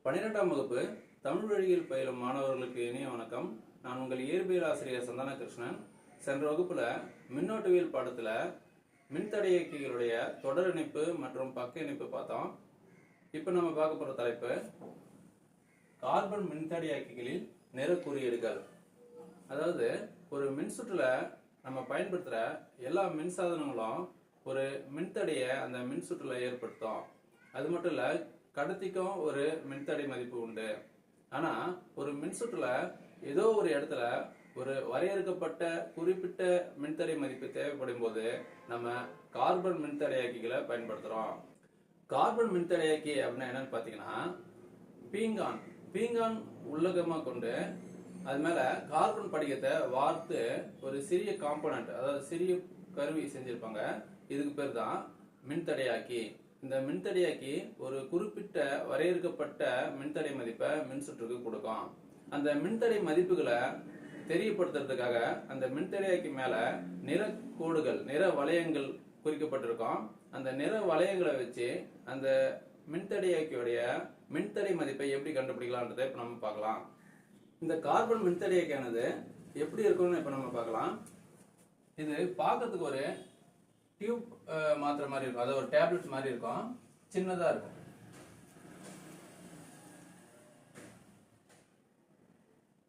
12ஆம் வகுப்பு தமிழ் வழியில் பயிலும் மாணவர்களுக்கு இனிய வணக்கம். நான் உங்கள் இயற்பியல் ஆசிரியர் சந்தான கிருஷ்ணன். சென்ற வகுப்புல மின்னோட்டவியல் பாடத்துல மின்தடையக்கிகளுடைய தொடர் இணைப்பு மற்றும் பக்க இணைப்பு பார்த்தோம். இப்போ நம்ம பார்க்க போற தலைப்பு கார்பன் மின்தடையாக்கிகளில் நிற குறியீடுகள். அதாவது ஒரு மின்சுற்றுல நம்ம பயன்படுத்துற எல்லா மின்சாதனங்களும் ஒரு மின்தடைய அந்த மின்சுற்றுல ஏற்படுத்தும். அது மட்டும் இல்ல, கடத்திக்கும் ஒரு மின்தடை மதிப்பு உண்டு. ஆனா ஒரு மின்சுற்றுல ஏதோ ஒரு இடத்துல ஒரு வரையறுக்கப்பட்ட குறிப்பிட்ட மின்தடை மதிப்பு தேவைப்படும் போது நம்ம கார்பன் மின்தடையாக்கிகளை பயன்படுத்துறோம். கார்பன் மின்தடையாக்கி அப்படின்னா என்னன்னு பாத்தீங்கன்னா, பீங்கான் உள்ளகமா கொண்டு அது மேல கார்பன் படிகத்தை வார்த்து ஒரு சிறிய காம்போனன்ட், அதாவது சிறிய கருவி செஞ்சிருப்பாங்க. இதுக்கு பேர் தான் மின்தடையாக்கி. இந்த மின்தடையாக்கி ஒரு குறிப்பிட்ட வரையறுக்கப்பட்ட மின்தடை மதிப்பை மின்சுற்றுக்கு கொடுக்கும். அந்த மின்தடை மதிப்புகளை தெரியப்படுத்துறதுக்காக அந்த மின்தடையாக்கி மேல நிற கோடுகள், நிற வளையங்கள் குறிக்கப்பட்டிருக்கும். அந்த நிற வளையங்களை வச்சு அந்த மின்தடையாக்கியோடைய மின்தடை மதிப்பை எப்படி கண்டுபிடிக்கலாம்ன்றதை இப்ப நம்ம பார்க்கலாம். இந்த கார்பன் மின்தடையாக்கியானது எப்படி இருக்கும்னு இப்ப நம்ம பார்க்கலாம். இது பார்க்கறதுக்கு ஒரு டியூப் மாத்திர மாதிரி இருக்கும், அதாவது ஒரு டேப்லெட் மாதிரி இருக்கும், சின்னதா இருக்கும்.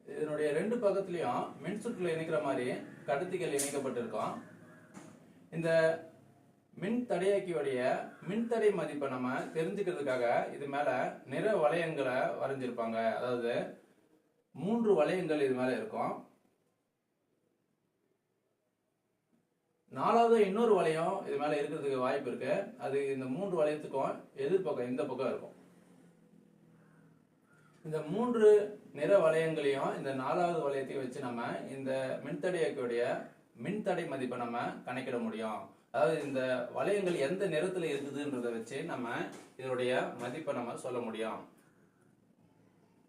இதனுடைய ரெண்டு பக்கத்துலயும் மின்சுற்றுல இணைக்கிற மாதிரி கடத்திகள் இணைக்கப்பட்டிருக்கும். இந்த மின் தடையாக்கியோடைய மின்தடை மதிப்பை நம்ம தெரிஞ்சுக்கிறதுக்காக இது மேல நிற வளையங்களை வரைஞ்சிருப்பாங்க. அதாவது 3 வளையங்கள் இது மேல இருக்கும். 4வது இன்னொரு வளையம் இது மேல இருக்கிறதுக்கு வாய்ப்பு இருக்கு. அது இந்த 3 வளையத்துக்கும் எதிர்பக்கம் இந்த பக்கம் இருக்கும். இந்த 3 நிற வளையங்களையும் இந்த 4வது வளையத்தையும் வச்சு நம்ம இந்த மின்தடையாக்கியோடைய மின்தடை மதிப்பை நம்ம கணக்கிட முடியும். அதாவது இந்த வளையங்கள் எந்த நிறத்துல இருக்குதுன்றதை வச்சு நம்ம இதனுடைய மதிப்பை நம்ம சொல்ல முடியும்.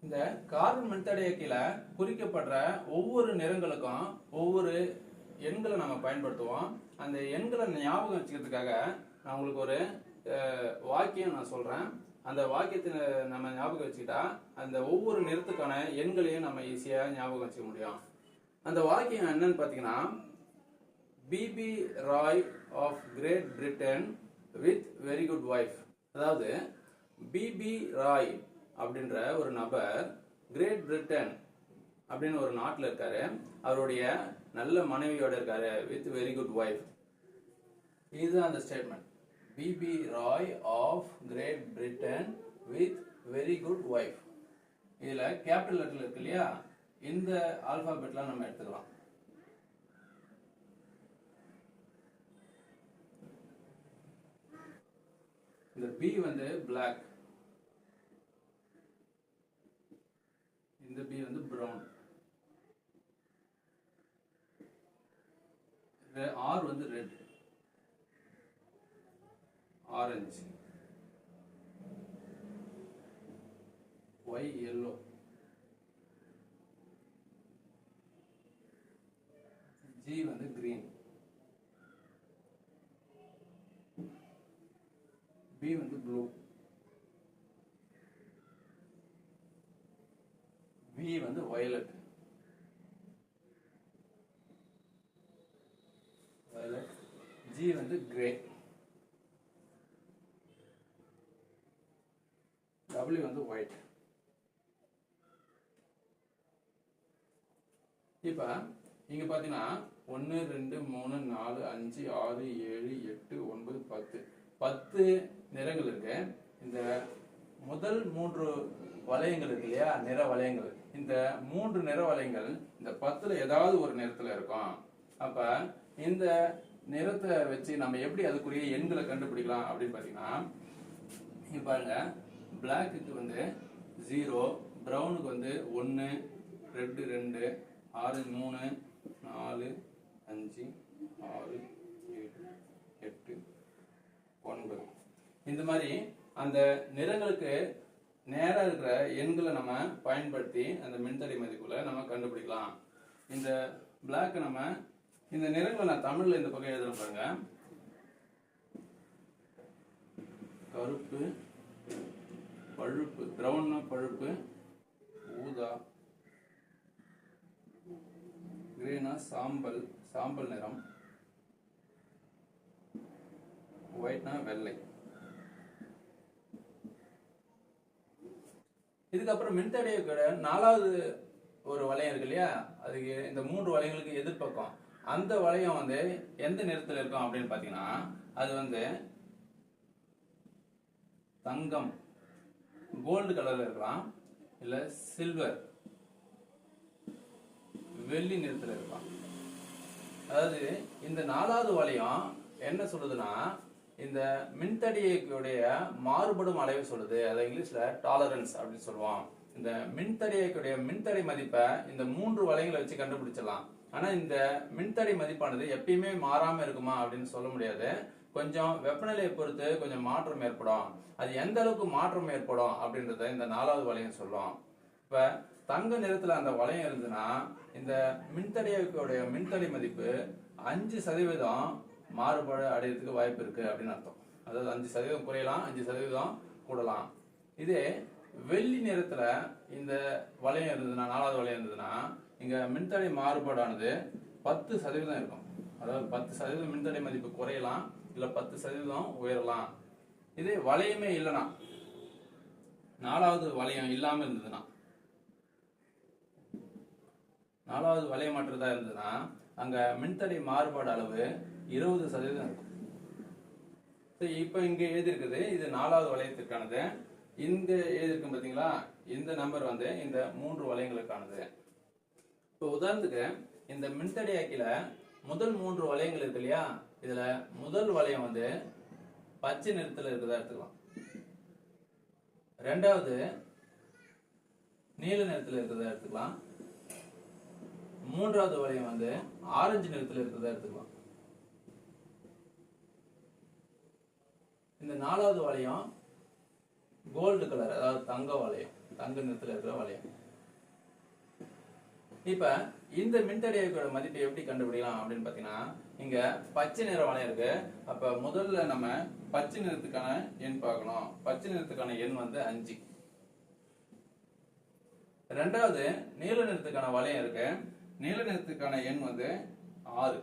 இந்த கார்பன் மின்தடையாக்கியில குறிக்கப்படுற ஒவ்வொரு நிறங்களுக்கும் ஒவ்வொரு எண்களை நம்ம பயன்படுத்துவோம். அந்த எண்களை ஞாபகம் வச்சுக்கிறதுக்காக நான் உங்களுக்கு ஒரு வாக்கியம் நான் சொல்றேன். அந்த வாக்கியத்தை நம்ம ஞாபகம் வச்சுக்கிட்டா அந்த ஒவ்வொரு நிறத்துக்கான எண்களையும் நம்ம ஈஸியா ஞாபகம் வச்சுக்க முடியும். அந்த வாக்கியம் என்னன்னு பாத்தீங்கன்னா, B B Roy of Great Britain with very good wife. அதாவது பிபி ராய் அப்படின்ற ஒரு நபர் கிரேட் பிரிட்டன் அப்படின்னு ஒரு நாட்டில் இருக்காரு. அவருடைய நல்ல மனைவியோட இருக்காரு, வித் வெரி குட் வைஃப். இதுதான் அந்த statement. B B Roy of Great Britain with very good wife. இதுல கேபிட்டல் லெட்டர்ல இருக்கு இல்லையா, இந்த ஆல்பாபெட்லாம் நம்ம எடுத்துக்கலாம். இந்த பி வந்து பிளாக், இந்த பி வந்து பிரவுன், ஆர் வந்து red, orange, Y yellow, G வந்து கிரீன், பி வந்து ப்ளூ, வி வந்து வயலட், ஜி வந்து கிரே, டபிள்யூ வந்து ஒயிட். இப்ப இங்க பாத்தீங்கன்னா 1 2 3 4 5 6 7 8 9 10 10 நிறங்கள் இருக்கு. இந்த முதல் 3 வளையங்கள் இருக்கு இல்லையா, நிற வளையங்கள். இந்த 3 நிற வளையங்கள் இந்த 10ல ஏதாவது ஒரு நிறத்துல இருக்கும். அப்ப இந்த நிறத்தை வச்சு நம்ம எப்படி அதுக்குரிய எண்களை கண்டுபிடிக்கலாம் அப்படின்னு பாத்தீங்கன்னா, இங்க பாருங்க, பிளாக்கு வந்து 0, பிரவுனுக்கு வந்து 1, ரெட் 2, ஆரஞ்சு 3, 4, 5, 6, 7, 8, 9. இந்த மாதிரி அந்த நிறங்களுக்கு நேரா இருக்கிற எண்களை நம்ம பயன்படுத்தி அந்த மின்தடை மதிப்புகளை நம்ம கண்டுபிடிக்கலாம். இந்த பிளாக் நம்ம இந்த நிறங்களை நான் தமிழ்ல இந்த பக்கம் எழுதுறேன் பாருங்க. கருப்பு, பழுப்பு, பிரவுன்னா பழுப்பு, ஊதா, கிரீனா சாம்பல், சாம்பல் நிறம், ஒயிட்னா வெள்ளை. இதுக்கப்புறம் மின்தடையோட 4வது ஒரு வளையம் இருக்கு இல்லையா, அதுக்கு இந்த 3 வளையங்களுக்கு எதிர்பக்கம் அந்த வளையம் வந்து எந்த நிறத்தில் இருக்கும் அப்படின்னு பாத்தீங்கன்னா, அது வந்து தங்கம், கோல்டு கலர்ல இருக்கலாம், இல்ல சில்வர், வெள்ளி நிறத்தில் இருக்கலாம். அதாவது இந்த 4வது வளையம் என்ன சொல்லுதுன்னா, இந்த மின்தடையக்குடைய மாறுபடும் அளவை சொல்லுது. அதை இங்கிலீஷ்ல டாலரன்ஸ் அப்படின்னு சொல்லுவோம். இந்த மின்தடையக்குடைய மின்தடை மதிப்பை இந்த 3 வளையங்களை வச்சு கண்டுபிடிச்சிடலாம். ஆனா இந்த மின்தடை மதிப்பானது எப்பயுமே மாறாம இருக்குமா அப்படின்னு சொல்ல முடியாது. கொஞ்சம் வெப்பநிலையை பொறுத்து கொஞ்சம் மாற்றம் ஏற்படும். அது எந்த அளவுக்கு மாற்றம் ஏற்படும் அப்படின்றத இந்த 4வது வளையம் சொல்லும். இப்ப தங்க நிறத்துல அந்த வளையம் இருந்ததுன்னா, இந்த மின்தடையக்குடைய மின்தடை மதிப்பு 5% மாறுபாடு அடையிறதுக்கு வாய்ப்பு இருக்கு அப்படின்னு அர்த்தம். அதாவது 5% குறையலாம், 5% கூடலாம். இதே வெள்ளி நிறத்துல இந்த வளையம் இருந்ததுன்னா, 4வது வளையம் இருந்ததுன்னா, இங்க மின்தடை மாறுபாடானது 10% இருக்கும். அதாவது 10% மின்தடை மதிப்பு குறையலாம், இல்ல 10% உயரலாம். இதே வளையமே இல்லைன்னா, 4வது வளையம் இல்லாம இருந்ததுன்னா, 4வது வளைய மாற்றதா இருந்ததுன்னா, அங்க மின்தடை மாறுபாடு அளவு 20% இருக்கும். இப்ப இங்க எழுதியிருக்குது இது 4வது வளையத்திற்கானது. இங்க எழுதியிருக்கும் பாத்தீங்களா, இந்த நம்பர் வந்து இந்த 3 வளையங்களுக்கானது. இப்போ உதாரணத்துக்கு இந்த மின்தடையாக்கில முதல் 3 வளையங்கள் இருக்கு இல்லையா, இதுல முதல் வளையம் வந்து பச்சை நிறத்துல இருக்கிறதா எடுத்துக்கலாம். 2வது நீல நிறத்துல இருக்கிறதா எடுத்துக்கலாம். 3வது வளையம் வந்து ஆரஞ்சு நிறத்துல இருக்கிறதா எடுத்துக்கலாம். இந்த 4வது வளையம் கோல்டு கலர், அதாவது தங்க வளையம், தங்க நிறத்துல இருக்கிற வளையம். இப்ப இந்த மின்தடையோட மதிப்பை எப்படி கண்டுபிடிக்கலாம் அப்படின்னு பாத்தீங்கன்னா, இங்க பச்சை நிற வளையம் இருக்கு. அப்ப முதல்ல நம்ம பச்சை நிறத்துக்கான எண் பார்க்கணும். பச்சை நிறத்துக்கான எண் வந்து 5. 2வது நீல நிறத்துக்கான வளையம் இருக்கு. நீல நிறத்துக்கான எண் வந்து 6.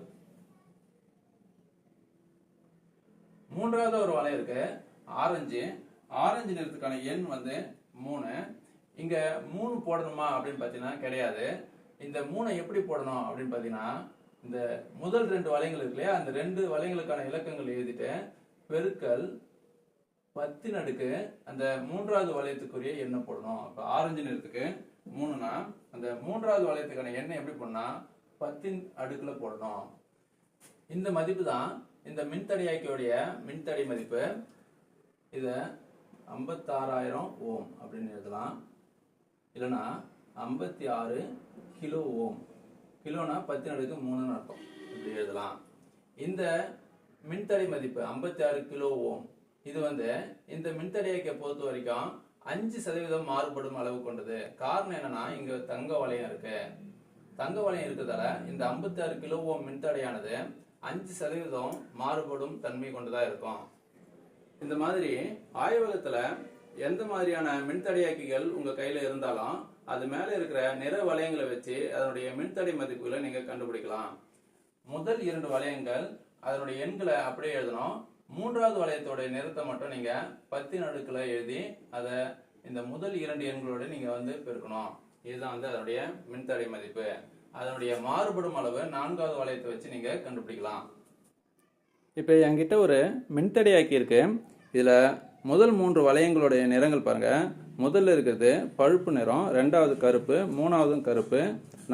3வது ஒரு வளையம் இருக்கு ஆரஞ்சு. ஆரஞ்சு நிறத்துக்கான எண் வந்து 3. இங்க 3 போடணுமா அப்படின்னு பாத்தீங்கன்னா கிடையாது. இந்த 3 எப்படி போடணும் அப்படின்னு பாத்தீங்கன்னா, இந்த முதல் 2 வளையங்கள் இருக்கு இல்லையா, அந்த 2 வளையங்களுக்கான இலக்கங்கள் எழுதிட்டு பெருக்கல் 10 அந்த 3வது வளையத்துக்குரிய எண்ணை போடணும். அப்ப ஆரஞ்சு நிறத்துக்கு 3னா அந்த 3வது வளையத்துக்கான எண்ணை எப்படி போடணும்னா 10 போடணும். இந்த மதிப்பு தான் இந்த மின்தடையாக்கியோடைய மின்தடை மதிப்பு. இத 56,000 ஓம் அப்படின்னு எழுதலாம். இல்லைன்னா 56 கிலோ ஓம். கிலோனா 10⁻³ அர்த்தம். இப்படி எழுதலாம். இந்த மின்தடை மதிப்பு 56 கிலோ ஓம். இது வந்து இந்த மின்தடையாக்கிய பொறுத்த வரைக்கும் 5% மாறுபடும் அளவு கொண்டது. காரணம் என்னன்னா, இங்க தங்க வளையம் இருக்கு. தங்க வளையம் இருக்கிறதால இந்த 56 கிலோ ஓம் மின்தடையானது 5% மாறுபடும் தன்மை கொண்டதா இருக்கும். இந்த மாதிரி ஆய்வகத்துல எந்த மாதிரியான மின்தடையாக்கிகள் உங்க கையில இருந்தாலும் அது மேல இருக்கிற நிற வளையங்களை வச்சு அதனுடைய மின்தடை மதிப்புகளை நீங்க கண்டுபிடிக்கலாம். முதல் 2 வளையங்கள் அதனுடைய எண்களை அப்படியே எழுதணும். 3வது வளையத்தோட நிறத்தை மட்டும் நீங்க 10 எழுதி அதை இந்த முதல் 2 எண்களோட நீங்க வந்து பெருக்கணும். இதுதான் வந்து அதனுடைய மின்தடை மதிப்பு. அதனுடைய மாறுபடும் அளவு 4வது வளையத்தை வச்சு நீங்க கண்டுபிடிக்கலாம். இப்போ என்கிட்ட ஒரு மின்தடையாக்கி இருக்கு. இதுல முதல் 3 வளையங்களுடைய நிறங்கள் பாருங்க. முதல்ல இருக்கிறது பழுப்பு நிறம், 2வது கருப்பு, 3வது கருப்பு,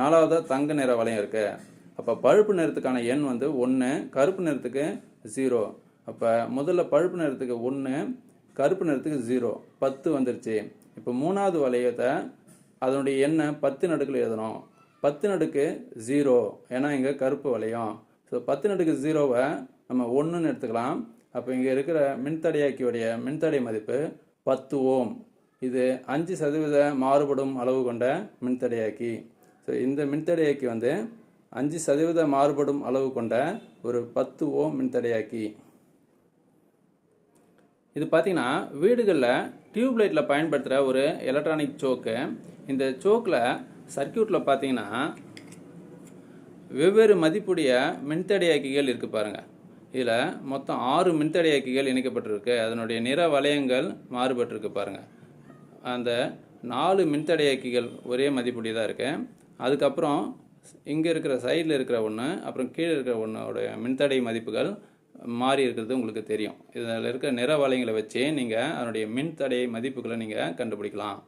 4வது தங்க நிற வளையம் இருக்கு. அப்ப பழுப்பு நிறத்துக்கான எண் வந்து 1, கருப்பு நிறத்துக்கு 0. அப்ப முதல்ல பழுப்பு நிறத்துக்கு 1, கருப்பு நிறத்துக்கு 0, 10 வந்துருச்சு. இப்போ 3வது வளையத்தை அதனுடைய எண்ணை 10 எழுதணும். 10⁻0 ஏன்னா இங்க கருப்பு வளையம். ஸோ 10⁻0வை நம்ம 1ன்னு எடுத்துக்கலாம். அப்போ இங்க இருக்கிற மின்தடையாக்கியோடைய மின்தடை மதிப்பு 10 ஓம். இது 5% மாறுபடும் அளவு கொண்ட மின்தடையாக்கி. ஸோ இந்த மின்தடையாக்கி வந்து 5% மாறுபடும் அளவு கொண்ட ஒரு 10 ஓம் மின்தடையாக்கி. இது பார்த்தீங்கன்னா வீடுகளில் டியூப் லைட்டில் பயன்படுத்துகிற ஒரு எலக்ட்ரானிக் சோக்கு. இந்த சோக்கில் சர்க்கியூட்டில் பார்த்தீங்கன்னா வெவ்வேறு மதிப்புடைய மின்தடையாக்கிகள் இருக்குது பாருங்கள். இதில் மொத்தம் 6 மின்தடையாக்கிகள் இணைக்கப்பட்டிருக்கு. அதனுடைய நிற வளையங்கள் மாறுபட்டிருக்கு பாருங்கள். அந்த 4 மின்தடையாக்கிகள் ஒரே மதிப்புடையதாக இருக்குது. அதுக்கப்புறம் இங்கே இருக்கிற சைடில் இருக்கிற ஒன்று, அப்புறம் கீழே இருக்கிற ஒன்றோடைய மின்தடை மதிப்புகள் மாறி இருக்கிறது உங்களுக்கு தெரியும். இதில் இருக்கிற நிற வளையங்களை வச்சு நீங்கள் அதனுடைய மின்தடை மதிப்புகளை நீங்கள் கண்டுபிடிக்கலாம்.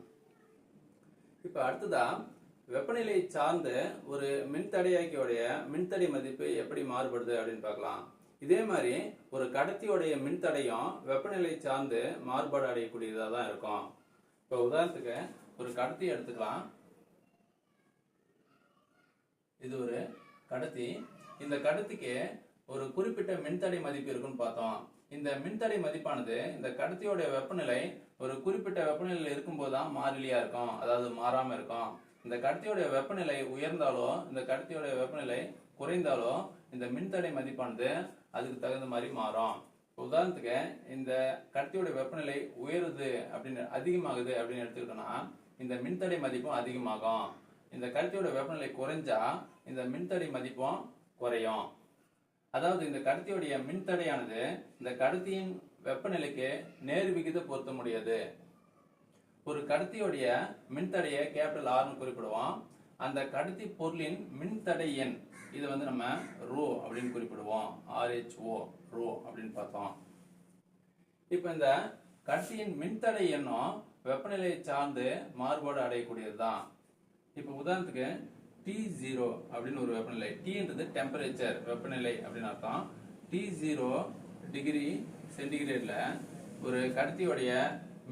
இப்போ அடுத்ததாக வெப்பநிலை சார்ந்த ஒரு மின்தடையாக்கியோடைய மின்தடை மதிப்பு எப்படி மாறுபடுது அப்படின்னு பார்க்கலாம். இதே மாதிரி ஒரு கடத்தியோடைய மின்தடையும் வெப்பநிலை சார்ந்து மாறுபாடு அடையக்கூடியதாக தான் இருக்கும். இப்போ உதாரணத்துக்கு ஒரு கடத்தி எடுத்துக்கலாம். இது ஒரு கடத்தி. இந்த கடத்திக்கு ஒரு குறிப்பிட்ட மின்தடை மதிப்பு இருக்குன்னு பார்த்தோம். இந்த மின்தடை மதிப்பானது இந்த கடத்தியோட வெப்பநிலை ஒரு குறிப்பிட்ட வெப்பநிலையில் இருக்கும்போது தான் மாறிலியா இருக்கும், அதாவது மாறாம இருக்கும். இந்த கடத்தியோட வெப்பநிலை உயர்ந்தாலோ இந்த கடத்தியோட வெப்பநிலை குறைந்தாலோ இந்த மின்தடை மதிப்பானது அதுக்கு தகுந்த மாதிரி மாறும். உதாரணத்துக்கு இந்த கடத்தியோட வெப்பநிலை உயருது அப்படின்னு அதிகமாகுது அப்படின்னு எடுத்துக்கிட்டோம்னா இந்த மின்தடை மதிப்பும் அதிகமாகும். இந்த கடத்தியோட வெப்பநிலை குறைஞ்சா இந்த மின்தடை மதிப்பும் குறையும். அதாவது இந்த கடத்தியோடைய மின்தடையானது இந்த கடத்தியின் வெப்பநிலைக்கு நேர் விகித பொருத்த முடியாது. ஒரு கடத்தியோடைய மின்தடையை கேபிட்டல் ஆர்னு குறிப்பிடுவோம். அந்த கடத்தி பொருளின் மின்தடை எண் இது வந்து நம்ம ரோ அப்படின்னு குறிப்பிடுவோம். RHO ரோ அப்படின்னு பார்த்தோம். இப்போ இந்த கடத்தியின் மின்தடை எண்ணும் வெப்பநிலையை சார்ந்து மாறுபாடு அடையக்கூடியது தான். இப்போ உதாரணத்துக்கு T0 அப்படின்னு ஒரு வெப்பநிலை. Tன்றது டெம்பரேச்சர் வெப்பநிலை அப்படின்னு அர்த்தம். T0 டிகிரி சென்டிகிரேட்ல ஒரு கடத்தியோடைய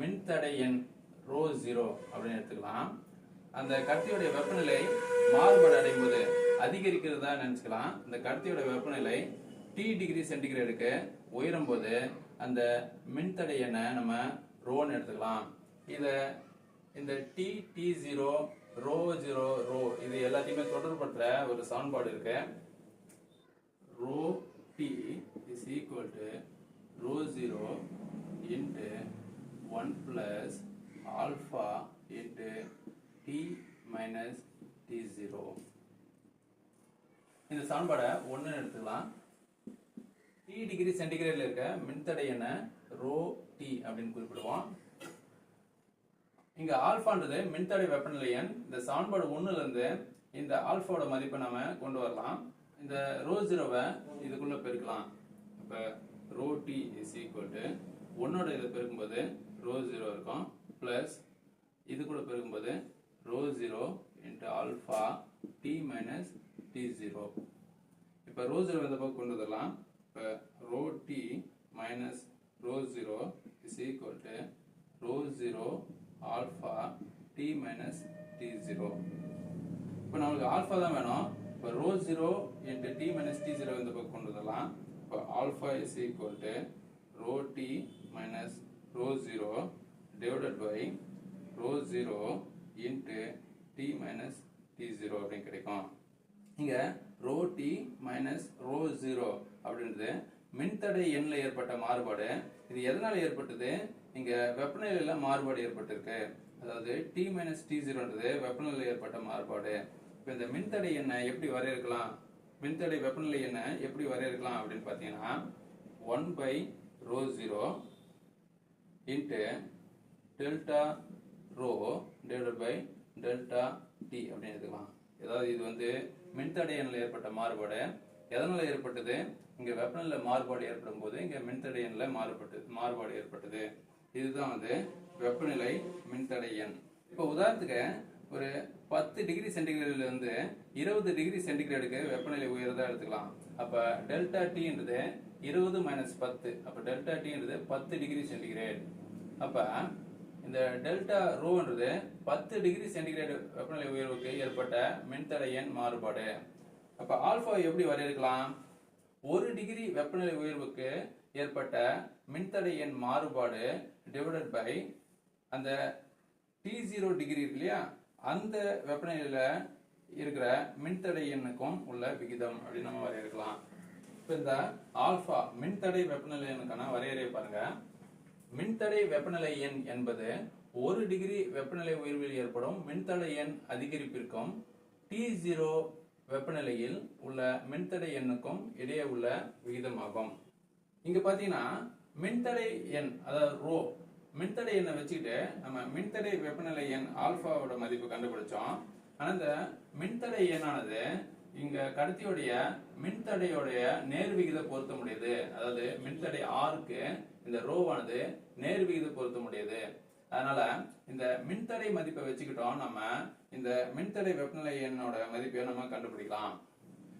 மின்தடை எண் ρ0 அப்படின்னு எடுத்துக்கலாம். அந்த கடத்தியோடைய வெப்பநிலை மாறுபாடு அடையும் போது அதிகரிக்கிறதா நினைச்சுக்கலாம். இந்த கடத்தியோட வெப்பநிலை T டிகிரி சென்டிகிரேடுக்கு உயரும் போது அந்த மின்தடை எண்ணை நம்ம ரோன்னு எடுத்துக்கலாம். இந்த T0 ρ0 ρ இது எல்லாத்தையுமே தொடர்புபடுத்துற ஒரு சமன்பாடு இருக்கு. ρT is equal to ρ0 into 1 plus alpha into T minus T0. இந்த சமன்பாடை 1 எடுத்துக்கலாம். T டிகிரி சென்டிகிரேட்ல இருக்க மின்தடை எண்ணை ρT அப்படின்னு குறிப்பிடுவோம். இங்க ஆல்பான்றது மின்தடை வெப்பநிலை எண். இந்த சமன்பாடு 1ல இருந்து இந்த ஆல்பாவோட மதிப்பை நாம கொண்டு வரலாம். இந்த ρ0வை இதுக்குள்ள பெருக்கலாம். அப்ப ρT is equal to 1ஓட இதை பெருக்கும்போது ρ0 இருக்கும் பிளஸ் இது கூட பெருக்கும்போது ρ0 into alpha T minus T0. இப்ப ρ0 இந்த பக்கம் கொண்டு வரலாம். இப்ப ρT minus ρ0 is equal to ρ0 alpha T minus T0. இப்போ நமக்கு ஆல்பா தான் வேணும். இப்போ ρ0 into T minus T0 இந்த பக்கம் கொண்டு வரலாம். இப்போ alpha is equal to ρT minus ρ0 divided by ρ0 into T minus T0 அப்படின்னு கிடைக்கும். இங்க ρT minus ρ0 அப்படின்றது மின்தடை எண்ணில் ஏற்பட்ட மாறுபாடு. இது எதனால ஏற்பட்டது? இங்க வெப்பநிலையில மாறுபாடு ஏற்பட்டிருக்கு. அதாவது T minus T0ன்றது வெப்பநிலையில் ஏற்பட்ட மாறுபாடு. இப்போ இந்த மின்தடை எண்ணை எப்படி வரையறுக்கலாம்? மின்தடை வெப்பநிலை எண்ணை எப்படி வரையறுக்கலாம் அப்படின்னு பார்த்தீங்கன்னா 1 by ρ0 into delta ρ divided by delta T அப்படின்னு எடுத்துக்கலாம். அதாவது இது வந்து மின்தடை எண்ணில் ஏற்பட்ட மாறுபாடு. எதனால ஏற்பட்டது? இங்க வெப்பநிலை மாறுபாடு ஏற்படும் போது இங்க மின்தடை எண்ணில் மாறுபாடு ஏற்பட்டது. இதுதான் வந்து வெப்பநிலை மின்தடை எண். இப்போ உதாரணத்துக்கு ஒரு 10 டிகிரி சென்டிகிரேட்ல இருந்து 20 டிகிரி சென்டிகிரேடுக்கு வெப்பநிலை உயர்றதா எடுத்துக்கலாம். அப்ப டெல்டா Tன்றது 20 மைனஸ் 10. அப்ப டெல்டா Tன்றது 10 டிகிரி சென்டிகிரேட். அப்ப இந்த டெல்டா ரோன்றது 10 டிகிரி சென்டிகிரேட் வெப்பநிலை உயர்வுக்கு ஏற்பட்ட மின்தடை எண் மாறுபாடு. அப்ப ஆல்பா எப்படி வரையறுக்கலாம்? 1 டிகிரி வெப்பநிலை உயர்வுக்கு ஏற்பட்ட மின்தடை எண் மாறுபாடு டிவைடட் பை அந்த T0 டிகிரி இருக்கு இல்லையா, அந்த வெப்பநிலையில இருக்கிற மின்தடை எண்ணுக்கும் உள்ள விகிதம் அப்படின்னு நம்ம வரையறுக்கலாம். இப்போ இந்த ஆல்பா மின்தடை வெப்பநிலை எண்ணுக்கான வரையறை பாருங்க. மின்தடை வெப்பநிலை எண் என்பது 1 டிகிரி வெப்பநிலை உயர்வில் ஏற்படும் மின்தடை எண் அதிகரிப்பிற்கும் T0 வெப்பநிலையில் உள்ள மின்தடை எண்ணுக்கும் இடையே உள்ள விகிதமாகும். இங்க பாத்தீங்கன்னா மின்தடை எண் அதாவது ரோ மின்தடை எண்ணை வச்சுக்கிட்டு நம்ம மின்தடை வெப்பநிலை எண் ஆல்பாவோட மதிப்பு கண்டுபிடிச்சோம். ஆனா இந்த மின்தடை எண்ணானது இங்க கடத்தியோடைய மின்தடையோடைய நேர் விகித பொருத்த முடியுது. அதாவது மின்தடை ஆருக்கு இந்த ரோவானது நேர் விகித பொருத்த முடியுது. அதனால இந்த மின்தடை மதிப்பை வச்சுக்கிட்டோம் நம்ம இந்த மின்தடை வெப்பநிலை எண்ணோட மதிப்பை நம்ம கண்டுபிடிக்கலாம்.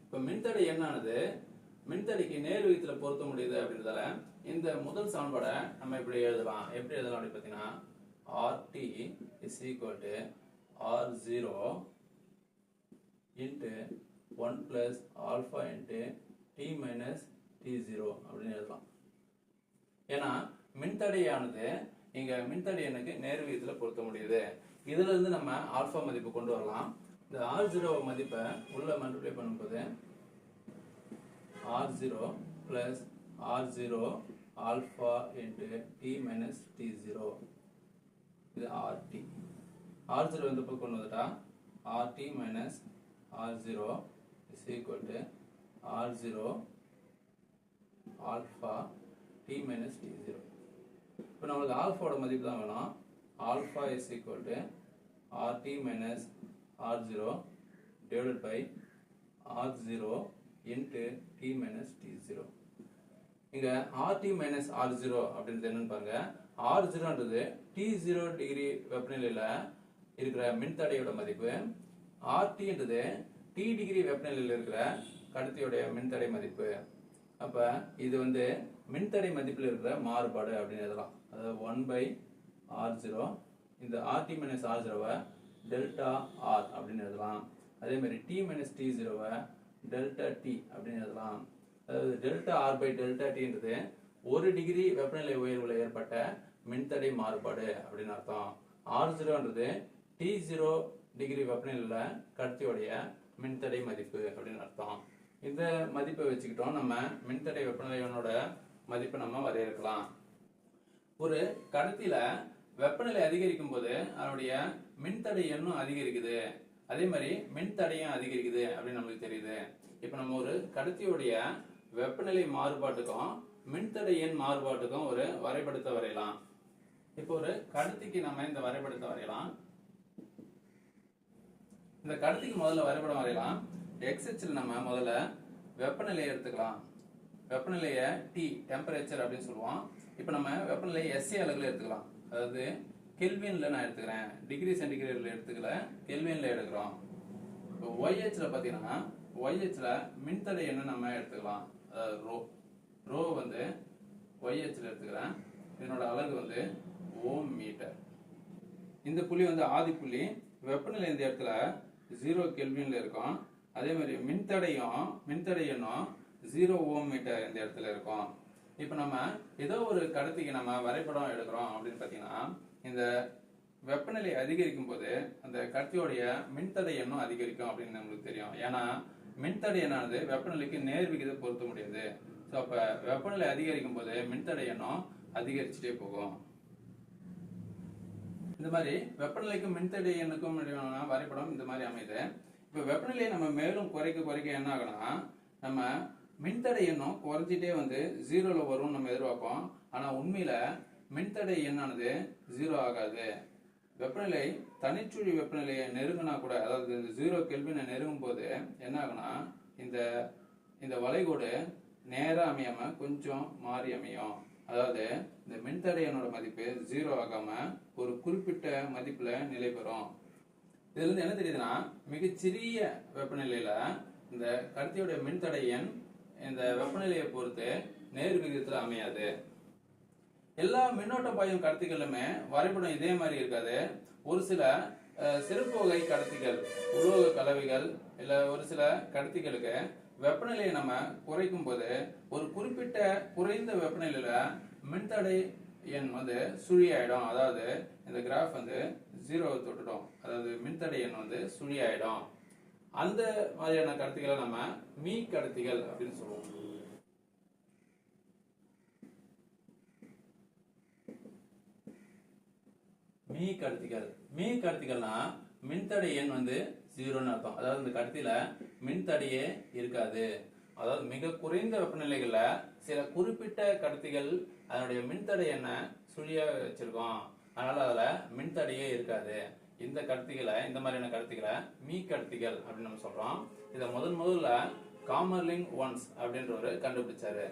இப்ப மின்தடை எண்ணானது மின்தடைக்கு நேர் விகிதத்துல பொருத்த முடியுது அப்படின்றதால இந்த முதல் சமன்பாடை நம்ம இப்படி எழுதலாம். எப்படி எழுதலாம் அப்படின்னு பாத்தீங்கன்னா RT is equal to R0 into 1 plus alpha into T minus T0 அப்படின்னு எழுதலாம். ஏன்னா மின்தடையானது இங்க மின்தடை எண்ணுக்கு நேர் விகிதத்துல பொருத்த முடியுது. இதுல இருந்து நம்ம ஆல்பா மதிப்பு கொண்டு வரலாம். இந்த R0 மதிப்பை உள்ள மல்டிப்ளை பண்ணும்போது R0 plus R0 alpha into T minus T0 இது RT. R0 இந்த பக்கம் கொண்டு வந்துட்டா RT minus R0 is equal to R0 alpha T minus T0. இப்போ நமக்கு ஆல்பாவோட மதிப்பு தான் வேணும். Alpha is equal to RT minus R0 divided by R0 into T minus T0. இங்க RT minus R0 அப்படின்றது என்னன்னு பாருங்க. R0ன்றது T0 டிகிரி வெப்பநிலையில இருக்கிற மின்தடையோட மதிப்பு. RTன்றது T டிகிரி வெப்பநிலையில இருக்கிற கடத்தியோட மின்தடை மதிப்பு. அப்ப இது வந்து மின்தடை மதிப்பில் இருக்கிற மாறுபாடு அப்படின்னு எழுதலாம். அதாவது 1 by R0 இந்த RT minus R0வை டெல்டா R அப்படின்னு எழுதலாம். அதே மாதிரி T minus T0வை டெல்டா T அப்படின்னு எழுதலாம். அதாவது டெல்டா R by டெல்டா Tன்றது 1 டிகிரி வெப்பநிலை உயர்வுல ஏற்பட்ட மின்தடை மாறுபாடு அப்படின்னு அர்த்தம். R0ன்றது T0 டிகிரி வெப்பநிலையில கடத்தியோடைய மின்தடை மதிப்பு அப்படின்னு அர்த்தம். இந்த மதிப்பை வச்சுக்கிட்டோம் நம்ம மின்தடை வெப்பநிலையோட மதிப்பை நம்ம வரையறுக்கலாம். ஒரு கடத்தில வெப்பநிலை அதிகரிக்கும் போது அதனுடைய மின்தடை எண்ணும் அதிகரிக்குது. அதே மாதிரி மின்தடையும் அதிகரிக்குது அப்படின்னு நமக்கு தெரியுது. இப்ப நம்ம ஒரு கடத்தியோடைய வெப்பநிலை மாறுபாட்டுக்கும் மின்தடை எண் மாறுபாட்டுக்கும் ஒரு வரைபடத்தை வரையலாம். இப்போ ஒரு கடத்திக்கு நம்ம இந்த வரைபடத்தை வரையலாம். இந்த கடத்திக்கு முதல்ல வரைபடம் வரையலாம். எக்ஸ் அச்சில் நம்ம முதல்ல வெப்பநிலையை எடுத்துக்கலாம். வெப்பநிலையை T டெம்பரேச்சர் அப்படின்னு சொல்லுவோம். இப்போ நம்ம வெப்பநிலை SI அலகுல எடுத்துக்கலாம். அதாவது கெல்வின்ல நான் எடுத்துக்கிறேன். டிகிரி சென்டிகிரேட்ல எடுத்துக்கல, கெல்வின்ல எடுக்கிறோம். இப்போ Y அச்சுல பாத்தீங்கன்னா Y அச்சுல மின்தடை என்ன நம்ம எடுத்துக்கலாம். அதாவது ரோ வந்து Y அச்சுல எடுத்துக்கிறேன். இதனோட அலகு வந்து ஓம் மீட்டர். இந்த புள்ளி வந்து ஆதி புள்ளி. வெப்பநிலை இந்த இடத்துல 0 கெல்வின்ல இருக்கும். அதே மாதிரி மின்தடையனும் 0 ஓம் மீட்டர் இந்த இடத்துல இருக்கும். இப்போ நம்ம ஏதோ ஒரு கடத்திக்கு நம்ம வரைபடம் எடுக்கிறோம் அப்படின்னு பார்த்தீங்கன்னா இந்த வெப்பநிலை அதிகரிக்கும் போது அந்த கடத்தியோடைய மின்தடை எண்ணும் அதிகரிக்கும் அப்படின்னு நம்மளுக்கு தெரியும். ஏன்னா மின்தடை எண்ணானது வெப்பநிலைக்கு நேர் விகித பொருத்த முடியாது. ஸோ அப்போ வெப்பநிலை அதிகரிக்கும் போது மின்தடை எண்ணும் அதிகரிச்சுட்டே போகும். இந்த மாதிரி வெப்பநிலைக்கும் மின்தடை எண்ணுக்கும் வரைபடம் இந்த மாதிரி அமையுது. இப்போ வெப்பநிலையை நம்ம மேலும் குறைக்க என்ன ஆகும்னா நம்ம மின்தடை எண்ணும் குறைஞ்சிட்டே வந்து 0ல வரும்னு நம்ம எதிர்பார்ப்போம். ஆனா உண்மையில மின்தடை எண்ணானது 0 ஆகாது. வெப்பநிலை தனிச்சுழி வெப்பநிலையை நெருங்கினா கூட, அதாவது இந்த 0 கெல்வினை நெருங்கும் போது என்ன ஆகுனா இந்த வளைகோடு நேரா அமையாம கொஞ்சம் மாறி அமையும். அதாவது இந்த மின்தடை எண்ணோட மதிப்பு 0 ஆகாம ஒரு குறிப்பிட்ட மதிப்புல நிலை பெறும். இதுல இருந்து என்ன தெரியுதுன்னா மிகச்சிறிய வெப்பநிலையில இந்த கடத்தியோட மின்தடை எண் இந்த வெப்பநிலையை பொறுத்து நேர் விகிதத்துல அமையாது. எல்லா மின்னோட்ட பாயும் கடத்திகளுமே வரைபடம் இதே மாதிரி இருக்காது. ஒரு சில சிறப்பு வகை கடத்திகள், உலோக கலவைகள், இல்ல ஒரு சில கடத்திகளுக்கு வெப்பநிலையை நம்ம குறைக்கும் போது ஒரு குறிப்பிட்ட குறைந்த வெப்பநிலையில மின்தடை எண் வந்து சுழியாயிடும். அதாவது இந்த கிராஃப் வந்து 0 தொட்டுடும். அதாவது மின்தடை எண் வந்து சுழியாயிடும். அந்த மாதிரியான கடத்திகளை நம்ம மீ கடத்திகள் அப்படின்னு சொல்லுவோம். மீ கடத்திகள். மீ கடத்திகள்னா மின்தடை எண் வந்து 0ன்னு அர்த்தம். அதாவது இந்த கடத்தில மின்தடையே இருக்காது. அதாவது மிக குறைந்த வெப்பநிலைகள்ல சில குறிப்பிட்ட கடத்திகள் அதனுடைய மின்தடை எண்ணை சுழியா வச்சிருக்கோம். அதனால அதுல மின்தடையே இருக்காது. இந்த கடத்திகளை, இந்த மாதிரியான கடத்திகளை மீ கடத்திகள் அப்படின்னு நம்ம சொல்றோம். இதை முதல்ல காமர்லிங் ஒன்ஸ் அப்படின்றவரு கண்டுபிடிச்சாரு.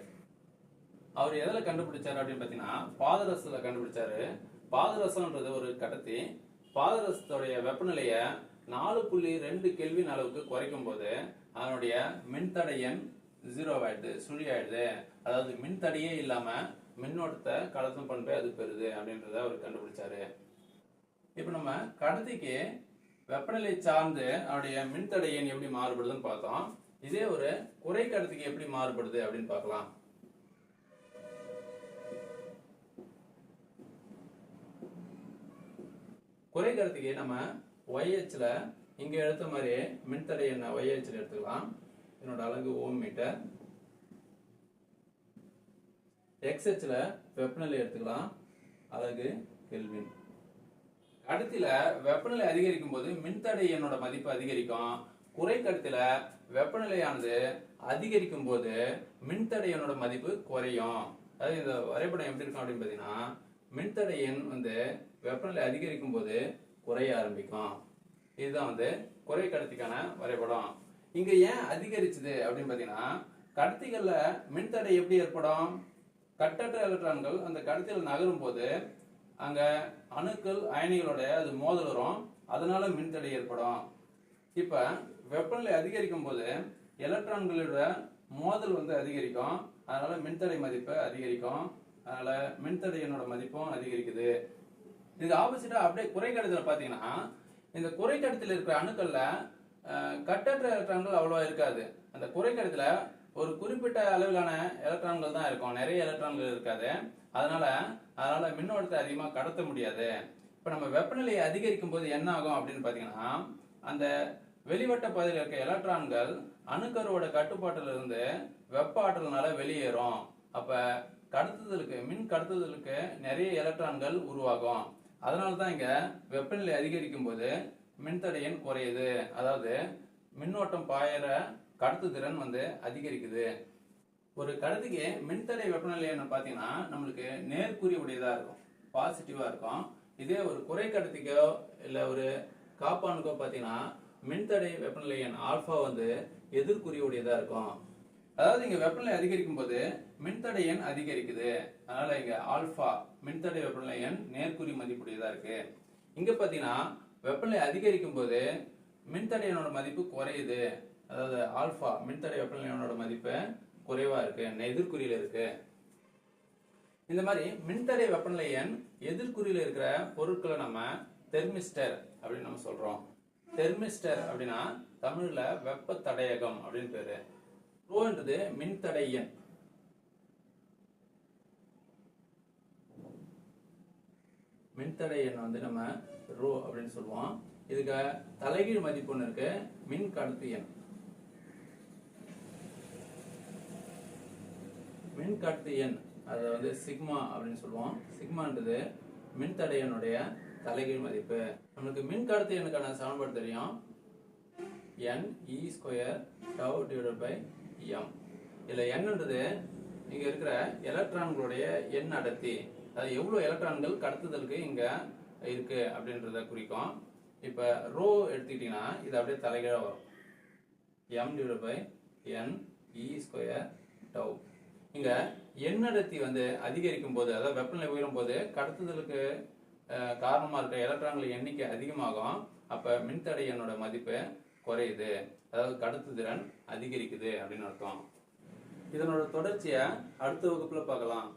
அவர் எதில் கண்டுபிடிச்சாரு அப்படின்னு பார்த்தீங்கன்னா பாதரசத்துல கண்டுபிடிச்சாரு. பாதரசம்ன்றது ஒரு கடத்தி. பாதரசத்துடைய வெப்பநிலையை 4.2 கெல்வின் அளவுக்கு குறைக்கும் போது அதனுடைய மின்தடை எண் 0 ஆயிடுது, சுழி ஆயிடுது. அதாவது மின்தடையே இல்லாம மின்னோட்டத்தை கடத்தும் பண்பை அது பெறுது அப்படின்றத அவர் கண்டுபிடிச்சாரு. இப்ப நம்ம கடத்திக்கு வெப்பநிலை சார்ந்து அவருடைய மின்தடை எண் எப்படி மாறுபடுதுன்னு பார்த்தோம். இதே ஒரு குறை கடத்திக்கு எப்படி மாறுபடுது அப்படின்னு பார்க்கலாம். குறை கடத்திக்கு நம்ம YHல இங்க எடுத்த மாதிரி மின்தடை எண்ணை YHல எடுத்துக்கலாம். என்னோட அலகு ஓம் மீட்டர். XHல வெப்பநிலை எடுத்துக்கலாம், அலகு கெல்வின். கடத்தில வெப்பநிலை அதிகரிக்கும் போது மின்தடை எண்ணோட மதிப்பு அதிகரிக்கும். குறை கடத்தில வெப்பநிலையானது அதிகரிக்கும் போது மின்தடை எண்ணோட மதிப்பு குறையும். அதாவது இந்த வரைபடம் எப்படி இருக்கும் அப்படின்னு பார்த்தீங்கன்னா மின்தடை எண் வந்து வெப்பநிலை அதிகரிக்கும் போது குறைய ஆரம்பிக்கும். இதுதான் வந்து குறை கடத்திக்கான வரைபடம். இங்க ஏன் அதிகரிச்சுது அப்படின்னு பார்த்தீங்கன்னா கடத்திகள்ல மின்தடை எப்படி ஏற்படும்? கட்டற்ற எலக்ட்ரான்கள் அந்த கடத்தியில் நகரும் போது அங்க அணுக்கள் அயனிகளோட அது மோதல் வரும், அதனால மின்தடை ஏற்படும். இப்ப வெப்பநிலை அதிகரிக்கும் போது எலக்ட்ரான்களோட மோதல் வந்து அதிகரிக்கும், அதனால மின்தடை மதிப்பு அதிகரிக்கும். அதனால மின்தடை எண்ணோட மதிப்பும் அதிகரிக்குது. இது ஆப்போசிட்டா அப்படியே குறை கடத்தில பாத்தீங்கன்னா இந்த குறை கடத்தில இருக்கிற அணுக்கள்ல கட்டற்ற எலக்ட்ரான்கள் அவ்வளவா இருக்காது. அந்த குறை கடத்தில ஒரு குறிப்பிட்ட அளவிலான எலக்ட்ரான்கள் தான் இருக்கும், நிறைய எலக்ட்ரான்கள் இருக்காது. அதனால மின்னோட்டத்தை அதிகமா கடத்த முடியாது. இப்ப நம்ம வெப்பநிலையை அதிகரிக்கும் போது என்ன ஆகும் அப்படின்னு பாத்தீங்கன்னா அந்த வெளிவட்ட பகுதியில் இருக்க எலக்ட்ரான்கள் அணுக்கருவோட கட்டுப்பாட்டில இருந்து வெப்ப ஆற்றல்னால வெளியேறும். அப்ப கடத்துதலுக்கு, மின் கடத்துதலுக்கு நிறைய எலக்ட்ரான்கள் உருவாகும். அதனாலதான் இங்க வெப்பநிலை அதிகரிக்கும் போது மின்தடை எண் குறையுது. அதாவது மின்னோட்டம் பாயிற கடத்துதிறன் வந்து அதிகரிக்குது. ஒரு கடத்திக்கு மின்தடை வெப்பநிலை என்ன பாத்தீங்கன்னா நம்மளுக்கு நேர்குறி உடையதா இருக்கும், பாசிட்டிவா இருக்கும். இதே ஒரு குறை கடத்திக்கோ இல்ல ஒரு காப்பானுக்கோ பாத்தீங்கன்னா மின்தடை வெப்பநிலை எண் ஆல்பா வந்து எதிர்குறி உடையதா இருக்கும். அதாவது இங்க வெப்பநிலை அதிகரிக்கும் போது மின்தடை எண் அதிகரிக்குது, அதனால இங்க ஆல்பா மின்தடை வெப்பநிலை எண் நேர்குறி மதிப்புடையதா இருக்கு. இங்க பாத்தீங்கன்னா வெப்பநிலை அதிகரிக்கும் போது மின்தடை எண்ணோட மதிப்பு குறையுது, அதாவது ஆல்பா மின்தடை வெப்பநிலை எண்ணோட மதிப்பு குறைவா இருக்கு, எதிர்குறியில இருக்கு. இந்த மாதிரி மின்தடை வெப்பநிலை எண் எதிர்குறியில இருக்கிற பொருட்களை நம்ம தெர்மிஸ்டர் அப்படின்னு நம்ம சொல்றோம். தெர்மிஸ்டர் அப்படின்னா தமிழ்ல வெப்ப தடையகம் அப்படின்னு பேரு. ரோன்றது மின்தடை எண். மின்தடை எண் வந்து நம்ம ரோ அப்படின்னு சொல்லுவோம். இதுக்கு தலைகீழ் மதிப்பு ஒன்று இருக்கு, மின் கடத்து எண். மின் கடத்து எண் அதை வந்து சிக்மா அப்படின்னு சொல்லுவோம். சிக்மான்றது மின்தடை எண்ணுடைய தலைகீழ் மதிப்பு. நமக்கு மின் கடத்து எண்ணுக்கான சமன்பாடு தெரியும், NE² τ/m. இதுல என்னன்றது இங்க இருக்கிற எலக்ட்ரான்களுடைய எண் அடர்த்தி, அது எவ்வளவு எலக்ட்ரான்கள் கடத்துதலுக்கு இங்க இருக்கு அப்படின்றத குறிக்கும். இப்ப ரோ எடுத்துக்கிட்டீங்கன்னா இது அப்படியே தலைகீழா வரும், m/NE² τ. இங்க எண் அடர்த்தி வந்து அதிகரிக்கும் போது, அதாவது வெப்பநிலை உயரும் போது கடத்துதலுக்கு காரணமா இருக்க எலக்ட்ரான்கள் எண்ணிக்கை அதிகமாகும். அப்ப மின்தடை எண்ணோட மதிப்பு குறையுது, அதாவது கடத்துதிறன் அதிகரிக்குது அப்படின்னு அர்த்தம். இதனோட தொடர்ச்சியை அடுத்த வகுப்புல பார்க்கலாம்.